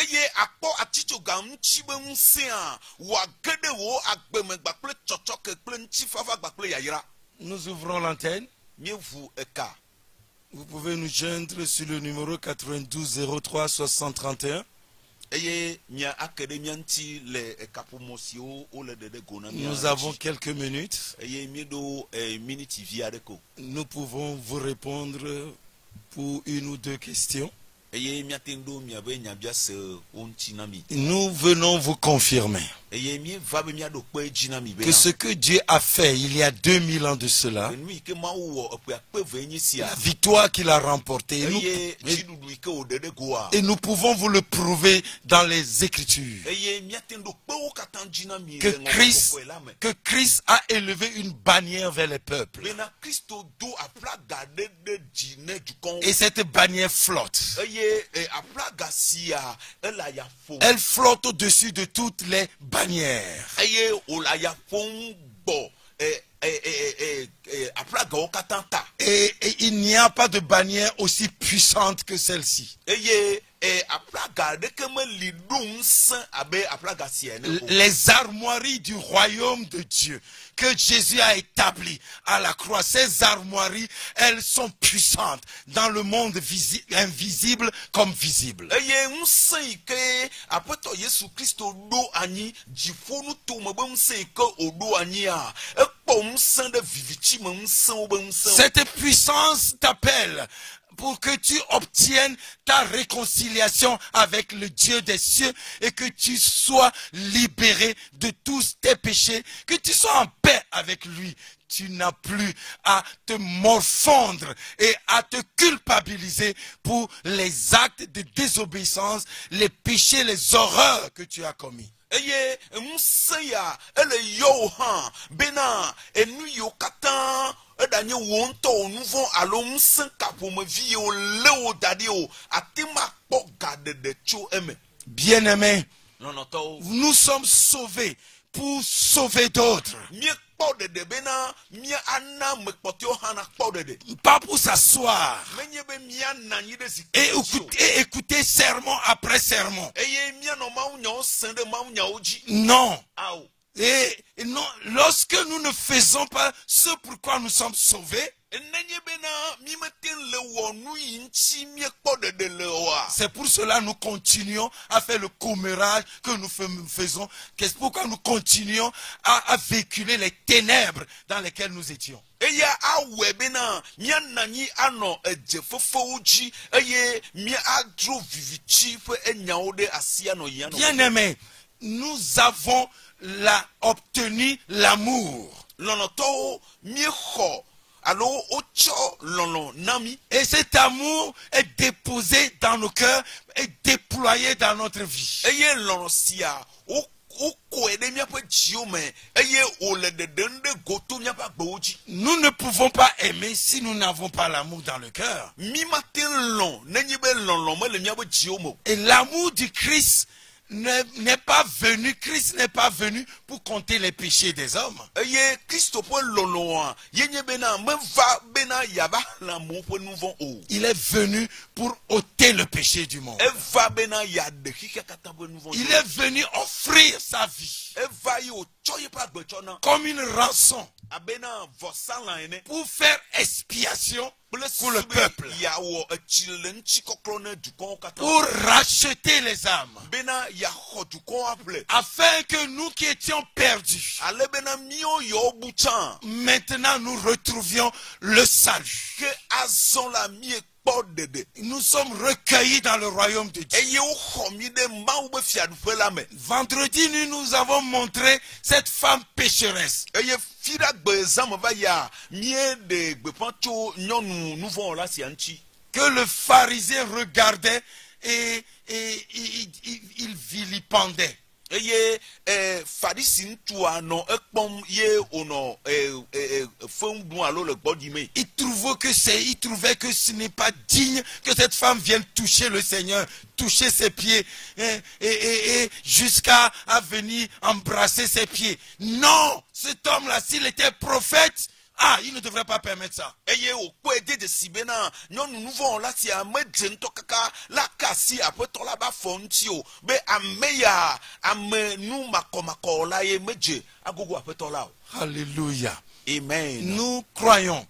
Nous ouvrons l'antenne. Vous pouvez nous joindre sur le numéro 92 03 60 31. eye mia akademia nti le kapomosio o le dede gona mia. Nous avons quelques minutes. Eye mi do minute via de ko. Nous pouvons vous répondre pour une ou deux questions. Eye mia tendo mia be nya bia se onti na mi. Nous venons vous confirmer Eye mi va be mia do pe jina mi be. que ce que Dieu a fait il y a 2000 ans de cela, Nui ke ma wo pe pe venyi sia. la victoire qu'il a remportée, Eye jidudu ike o dede goa. et nous pouvons vous le prouver dans les Écritures, Eye mia tendo pe o katan jina mi que le ngo Christ, ko la me. que Christ a élevé une bannière vers les peuples. Bena Christo do apla gade de jine du kon. Et cette bannière flotte. Eye apla gasia ela ya fo. Elle flotte au-dessus de toutes les bannières. Eye o la ya fon bo apla ga o katanta. Et il n'y a pas de bannière aussi puissante que celle-ci. Eye apla gade ke me lidung san abe apla gasia ne ko. Les armoiries du royaume de Dieu que Jésus a établies à la croix, ces armoiries, elles sont puissantes dans le monde invisible comme visible. Eye nsan ike apeto Yesu Kristo do anyi jifo nu to me be nsan ike odo anyi a ekpo nsan de vivichi me nsan o be nsan. Cette puissance t'appelle pour que tu obtiennes ta réconciliation avec le Dieu des cieux et que tu sois libéré de tous tes péchés, que tu sois en paix avec lui. Tu n'as plus à te morfondre et à te culpabiliser pour les actes de désobéissance, les péchés, les horreurs que tu as commis. Eye nsan ya ele yo han bena enu yo katan edanye wonto onuvon alo nsan kapo me vie o le o dadi o atima kpo gade de cho eme. Bien-aimés, Non to nous sommes sauvés pour sauver d'autres. mi kpo de bena mi ana me kpotio hana kpo de. Pas pour s'asseoir Menye be mi ananyi de zik. et écouter sermon après sermon. Eye mi no ma unya o sende ma unya oji. Non. Aw. Et non, lorsque nous ne faisons pas ce pourquoi nous sommes sauvés, Enenye bena mi meten le wonu inchi mi kpo de le wa. c'est pour cela que nous continuons à faire le commérage que nous faisons. C'est pourquoi nous continuons à véhiculer les ténèbres dans lesquelles nous étions. Eya awe bena mi ananyi ano eje fofo uji eye mi adro vivichi fe enyaode asia no yano. Bien-aimés, nous avons obtenu l'amour. Lono to mi ho alo ocho lono nami. Et cet amour est déposé dans nos cœurs et déployé dans notre vie. Eye lono sia o ko ede mi ape jiome eye o le de dende goto mi ape gboji. Nous ne pouvons pas aimer si nous n'avons pas l'amour dans le cœur. Mi matin lon nenye be lon me le mi ape jiomo. Et l'amour du Christ n'est pas venu, Christ n'est pas venu pour compter les péchés des hommes. Eye Christo po lono a yenye bena me va bena yaba la mo po nouvon o. Il est venu pour ôter le péché du monde. Eva bena ya de kika kata po nouvon. Il est venu offrir sa vie Eva yo choye pa gbecho comme une rançon abena vosan la ene pour faire expiation pour le peuple, ya wo chilen chikokrone du kon kata pour racheter les âmes, bena ya ho du kon aple afin que nous qui étions perdus, ale bena mio yo buchan maintenant nous retrouvions le salut. que azon la mi podede Nous sommes recueillis dans le royaume de Dieu. eye o khomi de ma wo be fiadu fe la me Vendredi, nous avons montré cette femme pécheresse. eye fira gbe zam va ya mie de gbe pancho nyonu nouvon la si anchi Que le pharisien regardait et il vilipendait. Eye farisi ntua no ekpom ye ono fon dun alo le gbodi me. Il trouvait que ce n'est pas digne que cette femme vienne toucher le Seigneur, toucher ses pieds et jusqu'à venir embrasser ses pieds. Non, cet homme-là, s'il était prophète, il ne devrait pas permettre ça. Eye o ko ede de sibena nyonu nouveau la ti amedje nto kaka la kasi apeto la ba fonti o be ameya ame nu makomako la ye meje agogo apeto la. Alléluia. Amen. Nous croyons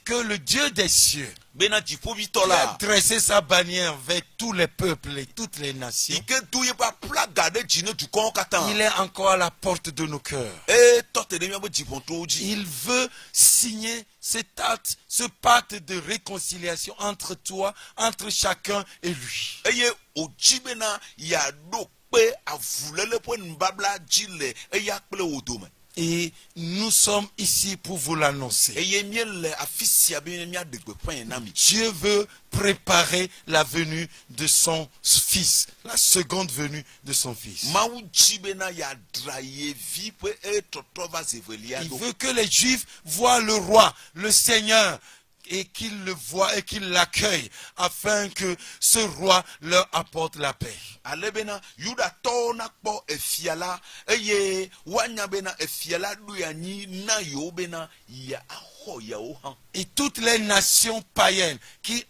que le Dieu des cieux bena qui a dziƒovitɔla dressé sa bannière vers tous les peuples et toutes les nations, ike do yeƒe aplaga ɖe dzi ne dukɔwo katã il est encore à la porte de nos cœurs. etɔ te ɖe míaƒe dziƒotowo dzi. Il veut signer ce pacte de réconciliation entre toi, entre chacun et lui. Eye wòdzi bena yeaɖo kpe avuléle ƒe nubabla dzi le eya kple wò dome. Et nous sommes ici pour vous l'annoncer. Eye míele afi sia be míaɖe gbeƒãe na mi. Dieu veut préparer la venue de son fils, la seconde venue de son fils. Mawu dzi bena yeadra ye vi ƒe etɔtrɔ va zevelia Il ɖo. veut que les Juifs voient le roi, le Seigneur, et qu'ils le voient et qu'ils l'accueillent, afin que ce roi leur apporte la paix. Ale bena Yudatɔwo nakpɔ efia la eye woanya bena efia la ɖoe anyi na yewo bena yeaxɔ yewo hã. Et toutes les nations païennes qui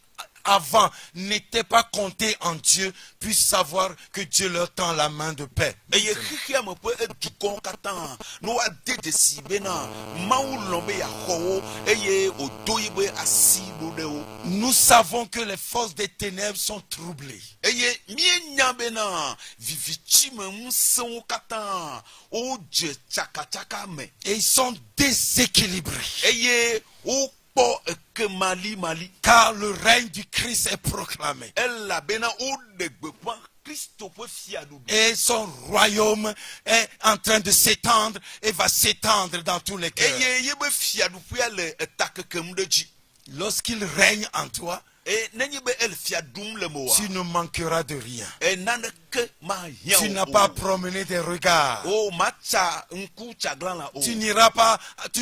avant n'étaient pas comptées en Dieu puissent savoir que Dieu leur tend la main de paix. Eye xexea me ƒe edukɔwo katã ne woade dzesi bena Mawu lɔ̃ be yeaxɔ wo eye wòdo yi be asi ɖo ɖe wo. Nous savons que les forces des ténèbres sont troublées. Eye míenya bena vivitsime ŋusẽwo katã wodze tsakatsaka me Et ils sont déséquilibrés. eye wokpɔ ekemali mali Car le règne du Christ est proclamé. elabena woɖe gbeƒã Kristo ƒe fiaɖuɖu. Et son royaume est en train de s'étendre et va s'étendre dans tous les cœurs. Eye yebe fiaɖuƒea le etakekem ɖe dzi. Lorsqu'il règne en toi, Nenye be ele fia ɖum le me tu ne manqueras de rien. naneke mahiã Tu n'as o. pas promené des regards. O matsa ŋku tsaglãla o. Tu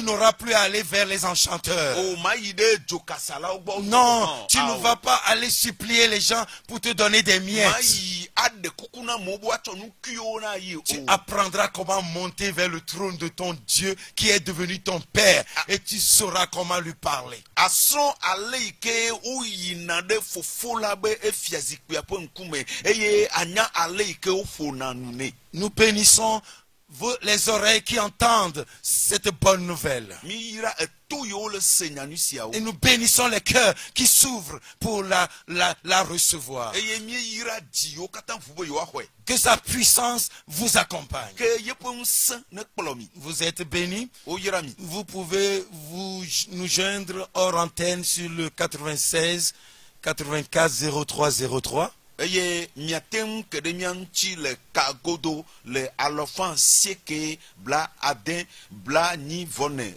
n'auras plus à aller vers les enchanteurs. O mayi ɖe dzokasalawo gbɔ. Non, tu ne vas pas aller supplier les gens pour te donner des miettes. Mayi aɖe kuku na amewo be woatsɔ nukuiwo na yi o. Tu apprendras comment monter vers le trône de ton Dieu qui est devenu ton Père et tu sauras comment lui parler. Asrɔ̃ ale yi ke woyina ɖe fofo la be efia zikpuia ƒe ŋkume eye anya ale yi ke woƒona nu nɛ. Nous bénissons les oreilles qui entendent cette bonne nouvelle. Miyra eto yiwo le se nyanu siawo. Et nous bénissons les cœurs qui s'ouvrent pour la recevoir. Eye miyra dziwo katã ʋu be yewoaxɔe. Que sa puissance vous accompagne. Ke yeƒe ŋusẽ ne kplɔ mi. Vous êtes bénis. Woyra mi. Vous pouvez nous joindre hors antenne sur le 96 84 03 03. Eye miate ŋu ke ɖe mía ŋuti le kagodo le 970-bla-9-2-1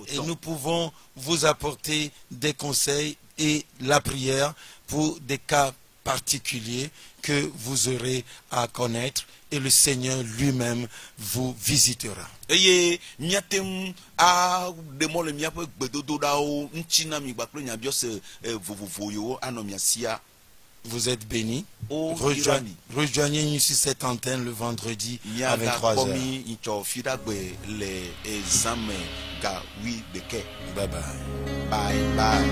Et nous pouvons vous apporter des conseils et la prière pour des cas particuliers que vous aurez à connaître et le Seigneur lui-même vous visitera. Eye miate ŋu aɖe mɔ le míaƒe gbedodoɖawo ŋuti na mi kpakple nyabiɔse vovovo yiwo anɔ mia sia. Vous êtes bénis. Oh, Rejoignez-nous sur cette antenne le vendredi à 23h. Bye bye. Bye bye. Bye bye.